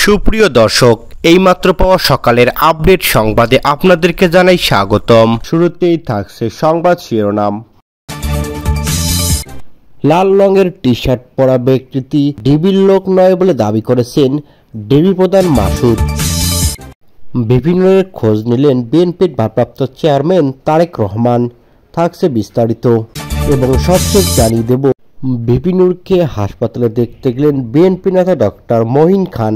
সুপ্রিয় দর্শক, এইমাত্র পাওয়া সকালের আপডেট সংবাদে আপনাদেরকে জানাই স্বাগতম। শুরুতেই থাকছে সংবাদ শিরোনাম। লাল রঙের টি শার্ট পরা ব্যক্তিটি ডিবির লোক নয় বলে দাবি করেছেন ডিবি প্রধান মাসুদ। বিভিন্ন খোঁজ নিলেন বিএনপির ভারপ্রাপ্ত চেয়ারম্যান তারেক রহমান। থাকছে বিস্তারিত এবং সবশেষ জানিয়ে দেব বিপিনুরকে হাসপাতালে দেখতে গেলেন বিএনপি নেতা ডক্টর মহিন খান।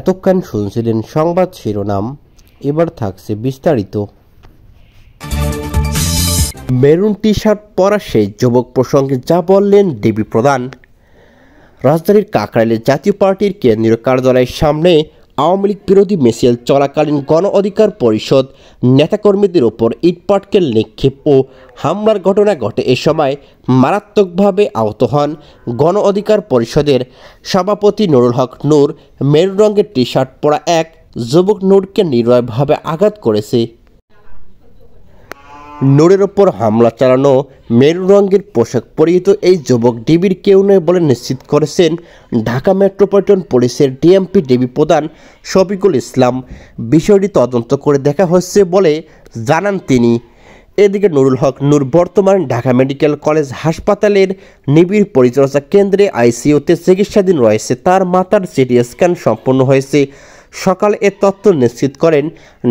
এতক্ষণ শুনছিলেন সংবাদ শিরোনাম, এবার থাকছে বিস্তারিত। মেরুন টি শার্ট পরা সেই যুবক প্রসঙ্গে যা বললেন ডিবি প্রধান। রাজধানীর কাকরাইলে জাতীয় পার্টির কেন্দ্রীয় কার্যালয়ের সামনে আওয়ামী লীগ বিরোধী মিছিল চলাকালীন গণ অধিকার পরিষদ নেতাকর্মীদের ওপর ইটপাটকেল নিক্ষেপ ও হামলার ঘটনা ঘটে। এ সময় মারাত্মকভাবে আহত হন গণ অধিকার পরিষদের সভাপতি নুরুল হক নূর। মেরুন রঙের টি শার্ট পরা এক যুবক নূরকে নির্দয়ভাবে আঘাত করেছে। নূরের ওপর হামলা চালানো মেরুন রঙের পোশাক পরিহিত এই যুবক ডিবির কেউ নয় বলে নিশ্চিত করেছেন ঢাকা মেট্রোপলিটন পুলিশের ডিএমপি ডিবি প্রধান শফিকুল ইসলাম। বিষয়টি তদন্ত করে দেখা হচ্ছে বলে জানান তিনি। এদিকে নুরুল হক নূর বর্তমানে ঢাকা মেডিকেল কলেজ হাসপাতালের নিবিড় পরিচর্যা কেন্দ্রে আইসিইউতে চিকিৎসাধীন রয়েছে। তার মাথার সিটি স্ক্যান সম্পন্ন হয়েছে। সকালে এ তথ্য নিশ্চিত করেন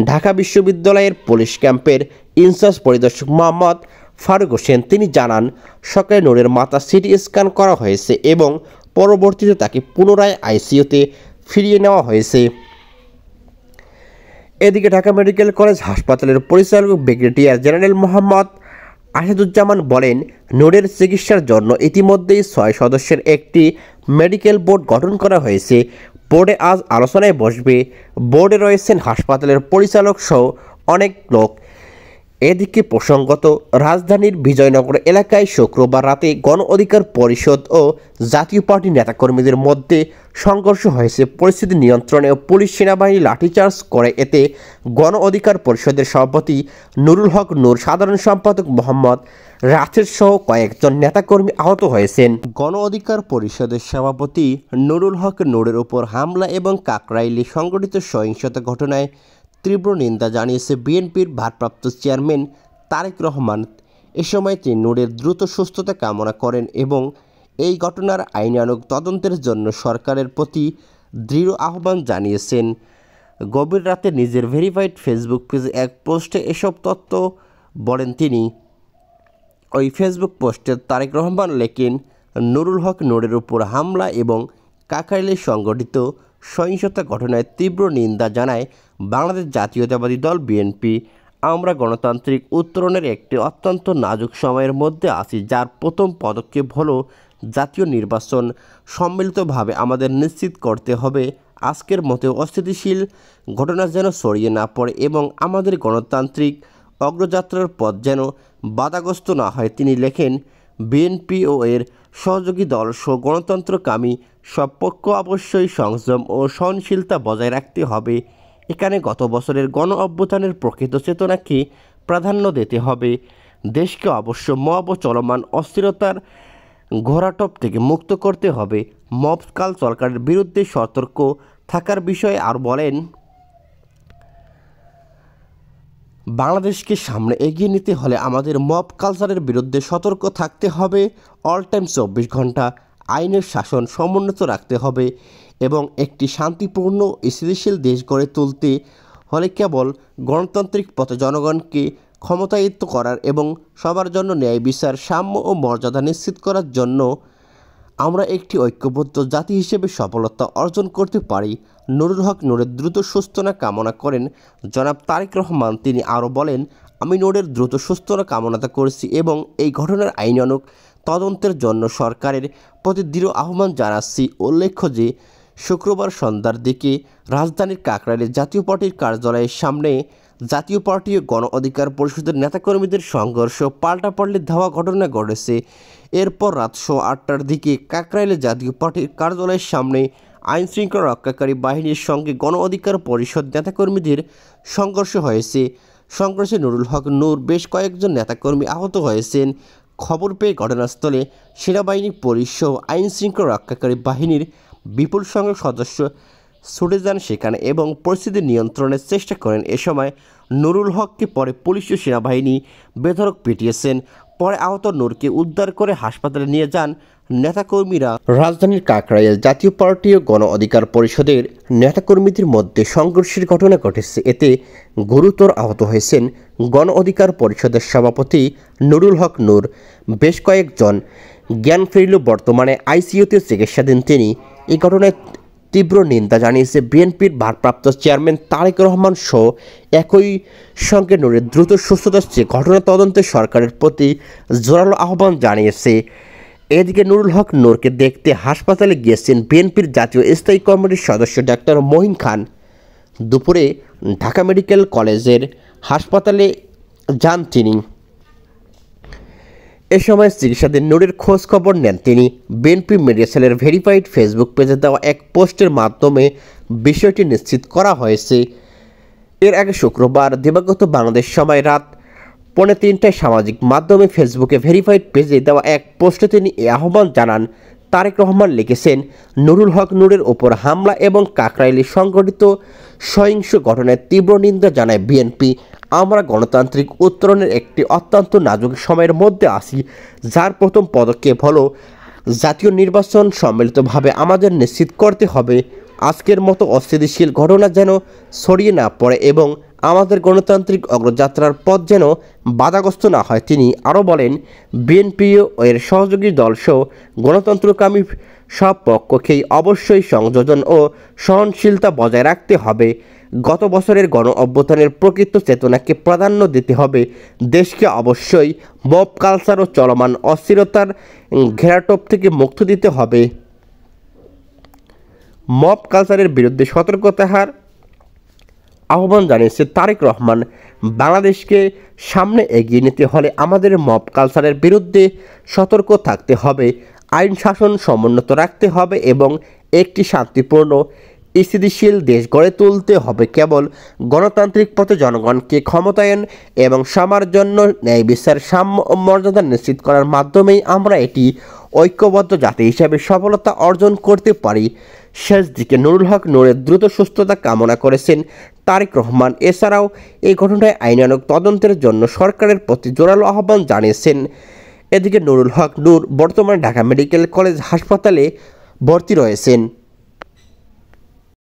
ঢাকা বিশ্ববিদ্যালয়ের পুলিশ ক্যাম্পের ইনচার্জ পরিদর্শক মোহাম্মদ ফারুক হোসেন। তিনি জানান, সকালে নূরের মাথা সিটি স্ক্যান করা হয়েছে এবং পরবর্তীতে তাকে পুনরায় আইসিইউতে ফিরিয়ে নেওয়া হয়েছে। এদিকে ঢাকা মেডিকেল কলেজ হাসপাতালের পরিচালক ব্রিগেডিয়ার জেনারেল মোহাম্মদ আসাদুজ্জামান বলেন, নূরের চিকিৎসার জন্য ইতিমধ্যেই 6 সদস্যের একটি মেডিকেল বোর্ড গঠন করা হয়েছে। বোর্ডে আজ আলোচনায় বসবে। বোর্ডে রয়েছেন হাসপাতালের পরিচালক সহ অনেক লোক। এদিকে প্রসঙ্গত, রাজধানীর বিজয়নগর এলাকায় শুক্রবার রাতে গণ অধিকার পরিষদ ও জাতীয় পার্টির নেতাকর্মীদের মধ্যে সংঘর্ষ হয়েছে। পরিস্থিতি নিয়ন্ত্রণে পুলিশ সেনাবাহিনী লাঠিচার্জ করে। এতে গণ অধিকার পরিষদের সভাপতি নুরুল হক নূর, সাধারণ সম্পাদক মোহাম্মদ রাশেদ সহ কয়েকজন নেতাকর্মী আহত হয়েছেন। গণ অধিকার পরিষদের সভাপতি নুরুল হক নূরের উপর হামলা এবং কাকরাইলে সংঘটিত সহিংসতা ঘটনায় তীব্র নিন্দা জানিয়েছে বিএনপির ভারপ্রাপ্ত চেয়ারম্যান তারেক রহমান। এ সময় তিনি নূরের দ্রুত সুস্থতা কামনা করেন এবং এই ঘটনার আইনানুগ তদন্তের জন্য সরকারের প্রতি দৃঢ় আহ্বান জানিয়েছেন। গভীর রাতে নিজের ভেরিফাইড ফেসবুক পেজে এক পোস্টে এসব তথ্য বলেন তিনি। ওই ফেসবুক পোস্টে তারেক রহমান লেখেন, নুরুল হক নূরের উপর হামলা এবং কাকরাইলে সংঘটিত সহিংসতা ঘটনায় তীব্র নিন্দা জানায় বাংলাদেশ জাতীয়তাবাদী দল বিএনপি। আমরা গণতান্ত্রিক উত্তরণের একটি অত্যন্ত নাজুক সময়ের মধ্যে আছি, যার প্রথম পদক্ষেপ হলো জাতীয় নির্বাচন। সম্মিলিতভাবে আমাদের নিশ্চিত করতে হবে আজকের মতো অস্থিতিশীল ঘটনা যেন ছড়িয়ে না পড়ে এবং আমাদের গণতান্ত্রিক অগ্রযাত্রার পথ যেন বাধাগ্রস্ত না হয়। তিনি লেখেন, বিএনপি ও এর সহযোগী দল সহ গণতন্ত্রকামী সব পক্ষ অবশ্যই সংযম ও সহনশীলতা বজায় রাখতে হবে। এখানে গত বছরের গণ অভ্যুত্থানের প্রকৃত চেতনাকে প্রাধান্য দিতে হবে। দেশকে অবশ্য মব ও চলমান অস্থিরতার ঘোরাটপ থেকে মুক্ত করতে হবে। মব কাল সরকারের বিরুদ্ধে সতর্ক থাকার বিষয়ে আর বলেন, বাংলাদেশকে সামনে এগিয়ে নিতে হলে আমাদের মব কালচারের বিরুদ্ধে সতর্ক থাকতে হবে। অল টাইম 24 ঘন্টা আইনের শাসন সমুন্নত রাখতে হবে এবং একটি শান্তিপূর্ণ স্থিতিশীল দেশ গড়ে তুলতে হলে কেবল গণতান্ত্রিক পথে জনগণকে ক্ষমতায়িত করার এবং সবার জন্য ন্যায় বিচার, সাম্য ও মর্যাদা নিশ্চিত করার জন্য আমরা একটি ঐক্যবদ্ধ জাতি হিসেবে সফলতা অর্জন করতে পারি। নুরুল হক নূরের দ্রুত সুস্থতা কামনা করেন জনাব তারেক রহমান। তিনি আরও বলেন, আমি নূরের দ্রুত সুস্থতা কামনা করেছি এবং এই ঘটনার আইনানুগ তদন্তের জন্য সরকারের প্রতি দৃঢ় আহ্বান জানাচ্ছি। উল্লেখ্য যে শুক্রবার সন্ধ্যার দিকে রাজধানীর কাকরাইলে জাতীয় পার্টির কার্যালয়ের সামনে জাতীয় পার্টি ও গণ অধিকার পরিষদের নেতাকর্মীদের সংঘর্ষ পাল্টাপাল্টি ধাওয়া ঘটনা ঘটেছে। এরপর রাত 8টার দিকে কাকরাইলে জাতীয় পার্টির কার্যালয়ের সামনে আইনশৃঙ্খলা রক্ষাকারী বাহিনীর সঙ্গে গণ অধিকার পরিষদ নেতাকর্মীদের সংঘর্ষ হয়েছে। সংঘর্ষে নুরুল হক নূর বেশ কয়েকজন নেতাকর্মী আহত হয়েছেন। খবর পেয়ে ঘটনাস্থলে সেনাবাহিনী, পুলিশ সহ আইনশৃঙ্খলা রক্ষাকারী বাহিনীর বিপুল সংখ্যক সদস্য ছুটে যান সেখানে এবং পরিস্থিতি নিয়ন্ত্রণের চেষ্টা করেন। এ সময় নুরুল হককে পরে পুলিশ ও সেনাবাহিনী বেধড়ক পিটিয়েছেন। পরে আহত নূরকে উদ্ধার করে হাসপাতালে নিয়ে যান নেতাকর্মীরা। রাজধানীর কাকরাইল জাতীয় পার্টি ও গণ অধিকার পরিষদের নেতাকর্মীদের মধ্যে সংঘর্ষের ঘটনা ঘটেছে। এতে গুরুতর আহত হয়েছেন গণ অধিকার পরিষদের সভাপতি নুরুল হক নূর। বেশ কয়েকজন জ্ঞান ফিরলেও বর্তমানে আইসিইউতে চিকিৎসাধীন তিনি। এই ঘটনায় তীব্র নিন্দা জানিয়েছে বিএনপির ভারপ্রাপ্ত চেয়ারম্যান তারেক রহমান সহ একই সঙ্গে নূরের দ্রুত সুস্থতার চেয়ে ঘটনা তদন্তে সরকারের প্রতি জোরালো আহ্বান জানিয়েছে। এদিকে নুরুল হক নূরকে দেখতে হাসপাতালে গিয়েছেন বিএনপির জাতীয় স্থায়ী কমিটির সদস্য ডাক্তার মহিন খান। দুপুরে ঢাকা মেডিকেল কলেজের হাসপাতালে যান তিনি। এ সময় চিকিৎসাধীন নূরের খোঁজ খবর নেন তিনি। বিএনপি মিডিয়া সেলের ভেরিফাইড ফেসবুক পেজে দেওয়া এক পোস্টের মাধ্যমে বিষয়টি নিশ্চিত করা হয়েছে। এর আগে শুক্রবার দিবাগত বাংলাদেশ সময় রাত 2:30টায় সামাজিক মাধ্যমে ফেসবুকে ভেরিফাইড পেজে দেওয়া এক পোস্টে তিনি এ আহ্বান জানান। তারেক রহমান লিখেছেন, নুরুল হক নূরের ওপর হামলা এবং কাকরাইলে সংঘটিত সহিংস ঘটনায় তীব্র নিন্দা জানায় বিএনপি। আমরা গণতান্ত্রিক উত্তরণের একটি অত্যন্ত নাজুক সময়ের মধ্যে আছি, যার প্রথম পদক্ষেপ হলো জাতীয় নির্বাচন। সম্মিলিতভাবে আমাদের নিশ্চিত করতে হবে আজকের মতো অস্থিতিশীল ঘটনা যেন ছড়িয়ে না পড়ে এবং আমাদের গণতান্ত্রিক অগ্রযাত্রার পথ যেন বাধাগ্রস্ত না হয়। তিনি আরও বলেন, বিএনপি ও এর সহযোগী দলসহ গণতন্ত্রকামী সব পক্ষকেই অবশ্যই সংযোজন ও সহনশীলতা বজায় রাখতে হবে। গত বছরের গণ অভ্যুত্থানের প্রকৃত চেতনাকে প্রাধান্য দিতে হবে। দেশকে অবশ্যই মব কালচার ও চলমান অস্থিরতার ঘেরাটোপ থেকে মুক্তি দিতে হবে। মব কালচারের বিরুদ্ধে সতর্কতার আহ্বান জানিয়েছে তারেক রহমান। বাংলাদেশকে সামনে এগিয়ে নিতে হলে আমাদের মব কালচারের বিরুদ্ধে সতর্ক থাকতে হবে, আইন শাসন সমুন্নত রাখতে হবে এবং একটি শান্তিপূর্ণ স্থিতিশীল দেশ গড়ে তুলতে হবে। কেবল গণতান্ত্রিক পথে জনগণকে ক্ষমতায়ন এবং সবার জন্য ন্যায় বিচার সাম্য মর্যাদা নিশ্চিত করার মাধ্যমেই আমরা এটি ঐক্যবদ্ধ জাতি হিসাবে সফলতা অর্জন করতে পারি। শেষ দিকে নুরুল হক নূরের দ্রুত সুস্থতা কামনা করেছেন তারেক রহমান। এছাড়াও এই ঘটনায় আইনানুগ তদন্তের জন্য সরকারের প্রতি জোরালো আহ্বান জানিয়েছেন। এদিকে নুরুল হক নূর বর্তমানে ঢাকা মেডিকেল কলেজ হাসপাতালে ভর্তি রয়েছেন।